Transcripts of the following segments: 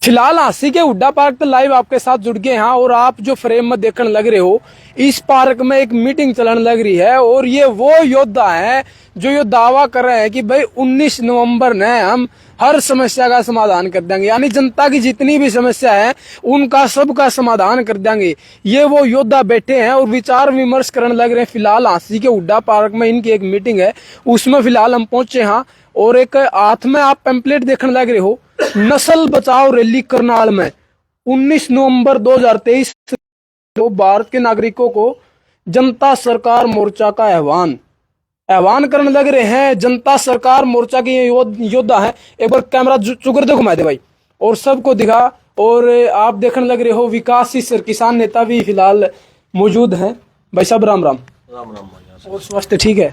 फिलहाल हांसी के हुड्डा पार्क तो लाइव आपके साथ जुड़ गए हैं और आप जो फ्रेम में देखने लग रहे हो, इस पार्क में एक मीटिंग चलने लग रही है और ये वो योद्धा हैं जो ये दावा कर रहे हैं कि भाई 19 नवंबर ने हम हर समस्या का समाधान कर देंगे, यानी जनता की जितनी भी समस्या है उनका सबका समाधान कर देंगे। ये वो योद्धा बैठे हैं और विचार विमर्श करने लग रहे हैं। फिलहाल हांसी के हुड्डा पार्क में इनकी एक मीटिंग है, उसमें फिलहाल हम पहुंचे हैं और एक हाथ में आप पैम्पलेट देखने लग रहे हो, नस्ल बचाओ रैली करनाल में 19 नवंबर 2023 को भारत के नागरिकों को जनता सरकार मोर्चा का आह्वान करने लग रहे हैं। जनता सरकार मोर्चा के ये योद्धा हैं। एक बार कैमरा चुकर दे, घुमा दे भाई और सबको दिखा। और आप देखने लग रहे हो विकास सर किसान नेता भी फिलहाल मौजूद हैं। भाई साहब राम राम। राम राम। और स्वास्थ्य ठीक है?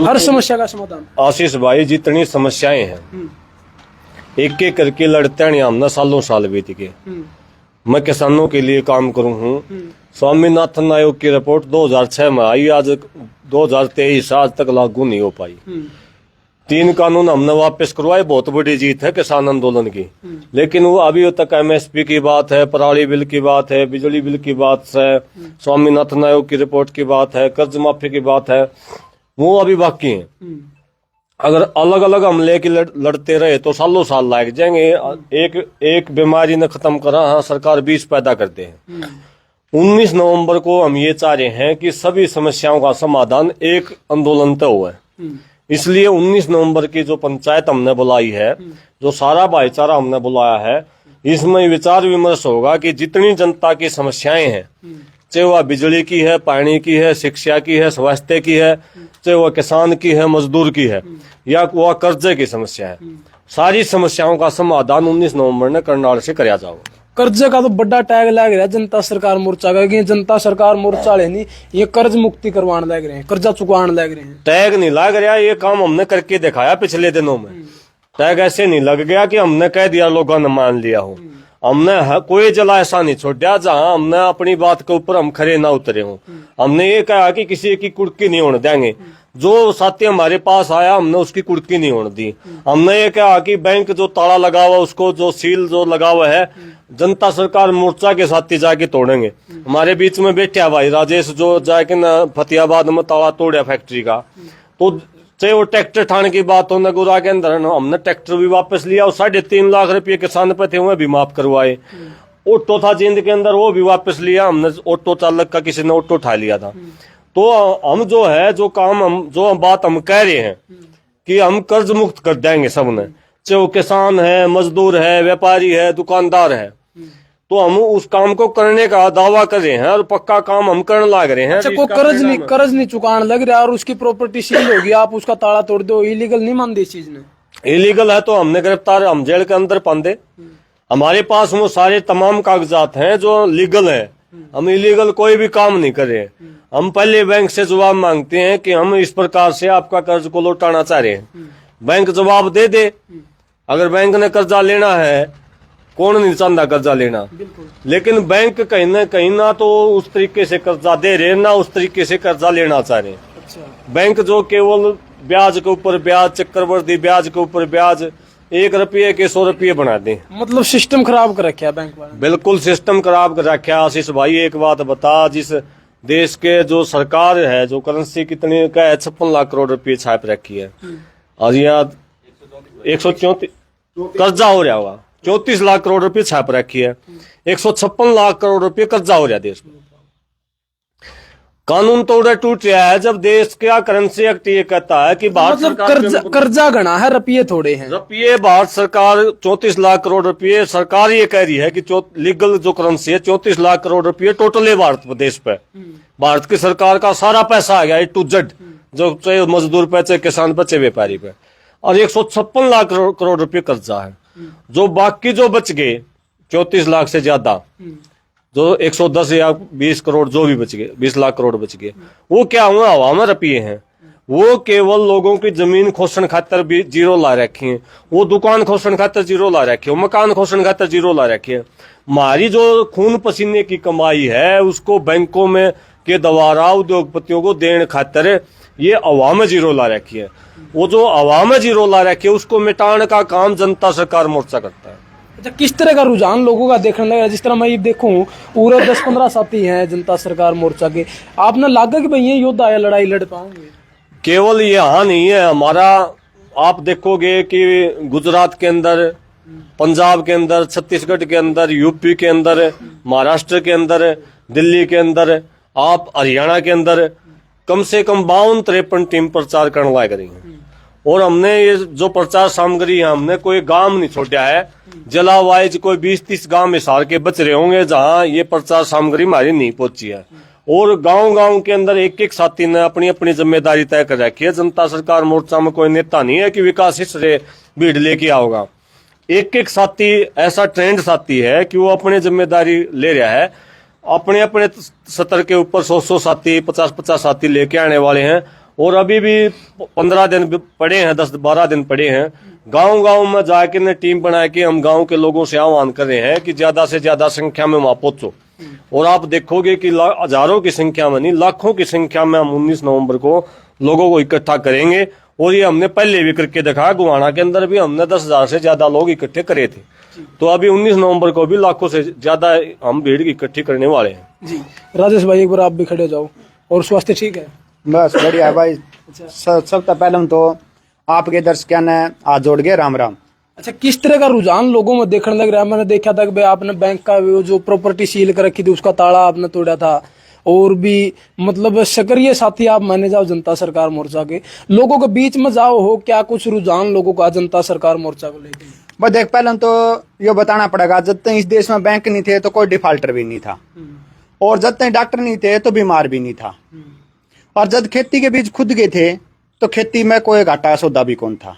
हर समस्या का समाधान। आशीष भाई, जितनी समस्याएं हैं एक एक करके लड़ते हैं हमने, सालों साल बीत गए। मैं किसानों के लिए काम करूं हूं। स्वामीनाथन आयोग की रिपोर्ट 2006 में आई, आज 2023 आज तक लागू नहीं हो पाई। 3 कानून हमने वापस करवाए, बहुत बड़ी जीत है किसान आंदोलन की। लेकिन वो अभी तक एमएसपी की बात है, पराली बिल की बात है, बिजली बिल की बात है, स्वामीनाथन आयोग की रिपोर्ट की बात है, कर्ज माफी की बात है, वो अभी बाकी है। अगर अलग अलग हम लेके लड़ते रहे तो सालों साल लग जाएंगे। एक बीमारी ने खत्म करा, हाँ सरकार 20 पैदा करते हैं। 19 नवंबर को हम ये चाह रहे हैं कि सभी समस्याओं का समाधान एक आंदोलन तय हुआ है। इसलिए 19 नवंबर की जो पंचायत हमने बुलाई है, जो सारा भाईचारा हमने बुलाया है, इसमें विचार विमर्श होगा कि जितनी जनता की समस्याएं हैं, चाहे वह बिजली की है, पानी की है, शिक्षा की है, स्वास्थ्य की है, चाहे वह किसान की है, मजदूर की है, या वह कर्जे की समस्या है, सारी समस्याओं का समाधान 19 नवंबर ने करनाल से कराया जाओगा। कर्जे का तो बड़ा टैग लग रहा है जनता सरकार मोर्चा का, कि जनता सरकार मोर्चा लेनी ये कर्ज मुक्ति करवाने लग रहे हैं, कर्जा चुकाने लग रहे हैं। टैग नहीं लग रहा, ये काम हमने करके दिखाया पिछले दिनों में। टैग ऐसे नहीं लग गया कि हमने कह दिया लोगों ने मान लिया हो। हमने कोई जला ऐसा नहीं छोड़ा जहां हमने अपनी बात के ऊपर हम खरे ना उतरे हो। हमने ये कहा कि किसी की कुर्की नहीं होने देंगे। जो साथी हमारे पास आया हमने उसकी कुर्की नहीं होने दी। हमने ये कहा कि बैंक जो ताला लगा हुआ उसको, जो सील जो लगा हुआ है, जनता सरकार मोर्चा के साथी जाके तोड़ेंगे। हमारे बीच में बैठा भाई राजेश जो जाके न फतेहाबाद में ताला तोड़ा फैक्ट्री का, तो चाहे वो ट्रैक्टर ठाने की बात हो, नगुरा के अंदर हमने ट्रैक्टर भी वापस लिया और 3.5 लाख रुपये किसान पे थे वो भी माफ करवाए। ऑटो था जींद के अंदर, वो भी वापस लिया हमने। ऑटो चालक का किसी ने ऑटो उठा लिया था। तो हम जो है जो काम हम जो बात हम कह रहे हैं कि हम कर्ज मुक्त कर देंगे सबने, चाहे वो किसान है, मजदूर है, व्यापारी है, दुकानदार है, तो हम उस काम को करने का दावा कर रहे हैं और पक्का काम हम करने लग रहे हैं। अच्छा, को कर्ज नहीं चुकाने लग रहा और उसकी प्रॉपर्टी सील होगी, आप उसका ताला तोड़ दो, इलीगल नहीं मानते इस चीज ने? इलीगल है तो हमने गिरफ्तार, हम जेल के अंदर पांदे। हमारे पास वो सारे तमाम कागजात हैं जो लीगल है। हम इलीगल कोई भी काम नहीं कर रहे। हम पहले बैंक से जवाब मांगते हैं कि हम इस प्रकार से आपका कर्ज को लौटाना चाह रहे हैं। बैंक जवाब दे दे। अगर बैंक ने कर्जा लेना है, कौन नहीं चाहता कर्जा लेना, लेकिन बैंक कहीं ना तो उस तरीके से कर्जा दे रहे, ना उस तरीके से कर्जा लेना चाह रहे। अच्छा। बैंक जो केवल ब्याज के ऊपर ब्याज, चक्रवर्ती ब्याज के ऊपर ब्याज, 1 रुपये के 100 रुपये बना दे। मतलब सिस्टम खराब कर रखा है बैंक वाले। बिल्कुल सिस्टम खराब कर रखा है। आशीष भाई एक बात बता, जिस देश के जो सरकार है, जो करेंसी कितनी का है, 56 लाख करोड़ रुपये छाप रखी है और यहाँ 134 कर्जा हो रहा होगा, 34 लाख करोड़ रुपये छाप रखी है, 156 लाख करोड़ रुपये कर्जा हो रहा है देश में। कानून तोड़ा टूट रहा है जब देश का करेंसी एक्ट ये कहता है कि भारत सरकार कर्जा गणा है, रुपये थोड़े हैं। रुपये भारत सरकार 34 लाख करोड़ रुपये, सरकार ये कह रही है कि लीगल जो करेंसी है 34 लाख करोड़ रुपये टोटल है भारत प्रदेश पे। भारत की सरकार का सारा पैसा आ गया A to Z, जो चाहे मजदूर पे, चाहे किसान पे, चाहे व्यापारी पे, और 156 लाख करोड़ रुपये कर्जा है। जो बाकी जो बच गए 34 लाख से ज्यादा, जो 110 या 20 करोड़ जो भी बच गए, 20 लाख करोड़ बच गए, वो क्या हुआ? हवा में रुपये हैं। वो केवल लोगों की जमीन खोसन खातर भी जीरो ला रखी है, वो दुकान खोसन खातर जीरो ला रखी है, मकान खोसन खातर जीरो ला रखी है। हमारी जो खून पसीने की कमाई है उसको बैंकों में के द्वारा उद्योगपतियों को देने खातर ये अवाम में जीरो ला रखी है। वो जो अवाम में जीरो ला रखी है उसको मिटाने का काम जनता सरकार मोर्चा करता है। अच्छा, किस तरह का रुझान लोगों का देखने लगा? जिस तरह मैं ये देखूं पूरे 10-15 साथी हैं जनता सरकार मोर्चा के, आपने लगा कि भाई ये योद्धा है, लड़ाई लड़ पाएंगे? केवल ये हाँ नहीं है हमारा, आप देखोगे कि गुजरात के अंदर, पंजाब के अंदर, छत्तीसगढ़ के अंदर, यूपी के अंदर, महाराष्ट्र के अंदर, दिल्ली के अंदर, आप हरियाणा के अंदर कम से कम 52-53 टीम प्रचार करने लायक रही है। और हमने ये जो प्रचार सामग्री है, हमने कोई गांव नहीं छोड़ा है, जिला वाइज कोई 20-30 गांव हिसार के बच रहे होंगे जहां ये प्रचार सामग्री हमारी नहीं पहुंची है। और गांव-गांव के अंदर एक एक साथी ने अपनी अपनी जिम्मेदारी तय कर रखी है। जनता सरकार मोर्चा में कोई नेता नहीं है कि विकास से भीड़ लेके आओगा। एक एक साथी ऐसा ट्रेंड साथी है कि वो अपनी जिम्मेदारी ले रहा है। अपने अपने सतर के ऊपर 100 साथी, 50-50 साथी लेके आने वाले हैं। और अभी भी 15 दिन पड़े हैं, 10-12 दिन पड़े हैं। गांव गांव में जाके ने टीम बना के हम गांव के लोगों से आह्वान कर रहे हैं कि ज्यादा से ज्यादा संख्या में वहां पहुंचो। और आप देखोगे कि हजारों की संख्या में नहीं, लाखों की संख्या में हम 19 नवंबर को लोगों को इकट्ठा करेंगे। और ये हमने पहले भी करके देखा, गुवाना के अंदर भी हमने 10,000 से ज्यादा लोग इकट्ठे करे थे। तो अभी 19 नवंबर को भी लाखों से ज्यादा हम भीड़ इकट्ठी करने वाले हैं। जी राजेश भाई, एक बार आप भी खड़े जाओ। और स्वास्थ्य ठीक है? बस बढ़िया भाई। सबसे पहले तो आपके दर्शकों ने हाथ जोड़ के राम राम। अच्छा, किस तरह का रुझान लोगों में देखने लग रहा है? मैंने देखा था कि भाई आपने बैंक का वो जो प्रॉपर्टी सील कर रखी थी उसका ताला आपने तोड़ा था, और भी मतलब सक्रिय साथी आप माने जाओ जनता सरकार मोर्चा के। लोगों के बीच में जाओ हो, क्या कुछ रुझान लोगों का जनता सरकार मोर्चा को लेकर? बस देख, पहले तो ये बताना पड़ेगा, जब तक इस देश में बैंक नहीं थे तो कोई डिफॉल्टर भी नहीं था, और जब तक डॉक्टर नहीं थे तो बीमार भी नहीं था, और जब खेती के बीज खुद गए थे तो खेती में कोई घाटा सौदा भी कौन था।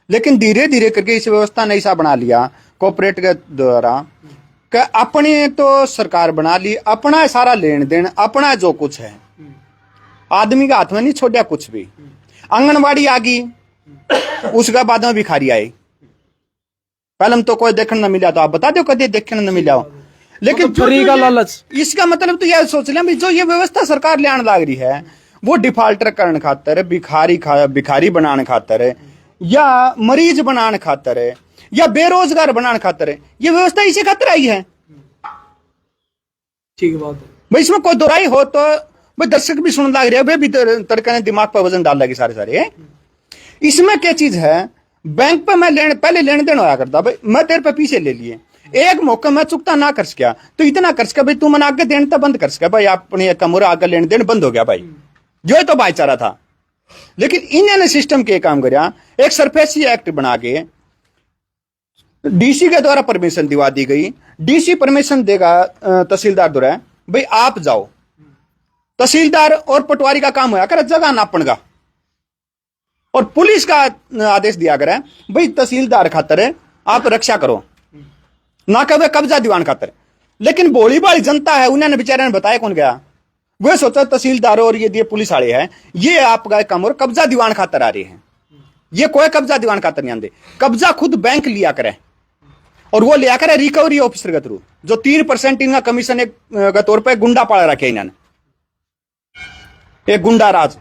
लेकिन धीरे धीरे करके इस व्यवस्था ने ऐसा बना लिया कॉर्पोरेट के द्वारा कि अपने तो सरकार बना ली, अपना सारा लेन देन, अपना जो कुछ है आदमी के हाथ में नहीं छोड़ा कुछ भी। आंगनबाड़ी आ गई, उसके बाद में भिखारी आए। पहले तो कोई देखने न मिला, तो आप बता दो कभी देखने न मिला हो। लेकिन फ्री का लालच, इसका मतलब तो यह सोच लें जो ये व्यवस्था सरकार ले आने लग रही है, वो डिफॉल्टर करने खातर, भिखारी बनाने खातर, या मरीज बनाने खातर, या बेरोजगार बनाने खातर, ये व्यवस्था इसी खातर आई है। ठीक बात है भाई, इसमें कोई दोराई हो तो भाई दर्शक भी सुन लग रहे हैं, वे भी तड़का ने दिमाग पर वजन डाल लगे सारे। इसमें क्या चीज है? बैंक पे मैं पहले लेन देन होया करता, भाई मैं तेरे पे पीछे ले लिए, एक मौका मैं चुकता ना कर सका तो इतना कर सका भाई तू मन आगे देन तो बंद कर सका भाई, अपने कमरा आगे लेन देन बंद हो गया भाई, जो तो भाईचारा था। लेकिन इन्होंने सिस्टम के काम कराया, एक सरफेसी एक्ट बना के डीसी के द्वारा परमिशन दिवा दी गई। डीसी परमिशन देगा तहसीलदार द्वारा, भाई आप जाओ। तहसीलदार और पटवारी का काम होया कर जगह नापन का, और पुलिस का आदेश दिया करे भाई तहसीलदार खातर आप रक्षा करो, ना कभी कब्जा दीवान खातर। लेकिन भोली भाली जनता है, उन्होंने बेचारे ने बताया कौन गया, वे सोचा तहसीलदार और ये पुलिस वाले हैं, ये आपका काम और कब्जा दीवान खातर आ रहे हैं। ये कोई कब्जा दीवान खातर नहीं आते, कब्जा खुद बैंक लिया करे, और वो लिया करे रिकवरी ऑफिसर के थ्रू, जो 3% इनका कमीशन के तौर पर गुंडा पाल रखे इन्होंने, एक गुंडा राज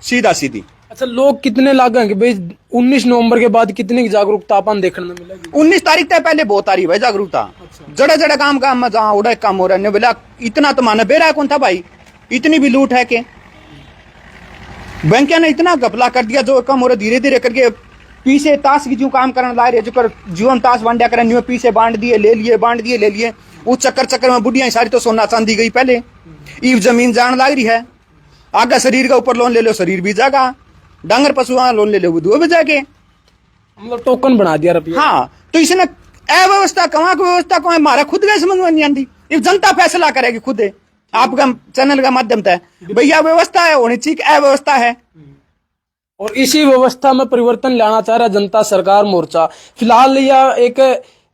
सीधा सीधी। अच्छा, लोग कितने लागेंगे भाई 19 नवंबर के बाद? कितनी जागरूकता अपन देखने में मिलेगी? 19 तारीख तक पहले बहुत आ रही भाई जागरूकता। अच्छा। जड़े जड़े काम में जहाँ उड़ा काम हो रहा है, बोला इतना तो माना बेरा कौन था भाई, इतनी भी लूट है के बैंक ने इतना घपला कर दिया, जो कम हो रहा धीरे धीरे करके पीछे ताश की जो काम करने ला रहे, जो कर जीवन ताश बांटा करें, न्यू पीछे बांट दिए ले लिए, उस चक्कर में बुढ़िया सारी तो सोना चांदी गई पहले, ईव जमीन जान लग रही है, आगे शरीर के ऊपर लोन ले लो शरीर भी जागा, डांगर पशु लोन ले लो वो भी जाके, मतलब टोकन बना दिया रुपया। हाँ, तो इसने अव्यवस्था कहाँ की व्यवस्था को हमारा खुद का समझ में नहीं आती, जनता फैसला करेगी खुद आपका चैनल का माध्यम था, भैया व्यवस्था है होनी चाहिए, अव्यवस्था है। और इसी व्यवस्था में परिवर्तन लाना चाह रहा जनता सरकार मोर्चा। फिलहाल यह एक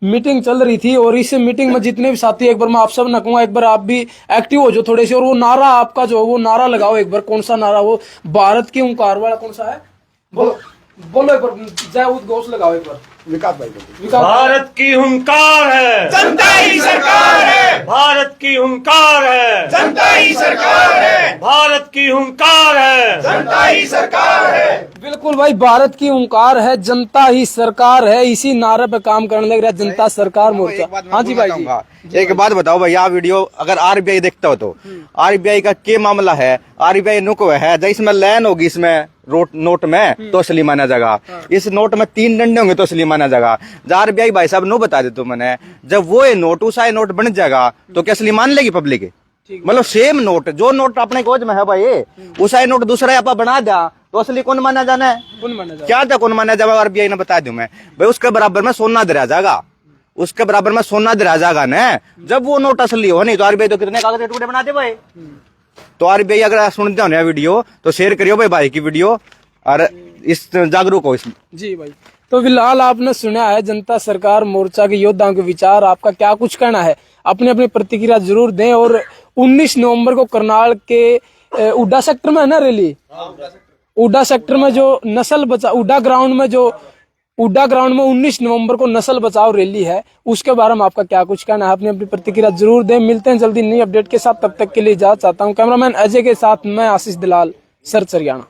मीटिंग चल रही थी, और इस मीटिंग में जितने भी साथी, एक बार मैं आप सब न कहूंगा, एक बार आप भी एक्टिव हो जो थोड़े से, और वो नारा आपका जो वो नारा लगाओ एक बार। कौन सा नारा? वो भारत की ओंकार वाला कौन सा है? बोलो एक बार, जय उद्घोष लगाओ एक बार। विकास भाई बोलिए। भारत की हुंकार है, जनता ही सरकार है, भारत की हुंकार है, जनता ही सरकार है, भारत की हुंकार है, जनता ही सरकार है। बिल्कुल भाई, भारत की हुंकार है, जनता ही सरकार है, इसी नारे पे काम करने लग रहा है जनता सरकार मोर्चा। हाँ जी भाई जी, एक बात बताओ भैया, वीडियो अगर आरबीआई देखता हो तो आरबीआई का क्या मामला है? आरबीआई नुको है जब इसमें लाइन होगी, इसमें नोट में तो असली माना जाएगा, इस नोट में 3 डंडे होंगे तो असली माना जाएगा। जब आरबीआई भाई साहब नो बता दे तो मैंने, जब वो ये नोट उसा नोट बन जाएगा तो क्या असली मान लेगी पब्लिक? मतलब सेम नोट, जो नोट अपने कोज में है भाई उसा नोट दूसरा आप बना दिया तो असली कौन माना जाना है? क्या था कौन माना जाएगा? आरबीआई ने बता दूं मैं भाई, उसके बराबर में सोना दरा जाएगा, उसके बराबर में सोना दरा जाएगा ना, जब वो नोट असली हो। नहीं तो आरबीआई तो कितने कागज के टुकड़े बना दे भाई। तो आरबीआई अगर सुनते हो ना वीडियो तो शेयर करियो भाई की वीडियो, और इस जागरूक हो इसमें। जी भाई, तो फिलहाल आपने सुना है जनता सरकार मोर्चा के योद्धाओं के विचार। आपका क्या कुछ कहना है? अपनी अपनी प्रतिक्रिया जरूर दें। और 19 नवंबर को करनाल के उड्डा सेक्टर में है ना रैली, उड्डा सेक्टर में जो नस्ल बचा उड्डा ग्राउंड में 19 नवंबर को नस्ल बचाओ रैली है, उसके बारे में आपका क्या कुछ कहना है? अपनी अपनी प्रतिक्रिया जरूर दें। मिलते हैं जल्दी नई अपडेट के साथ, तब तक के लिए इजाजत चाहता हूँ। कैमरामैन अजय के साथ मैं आशीष दलाल, सर हरियाणा।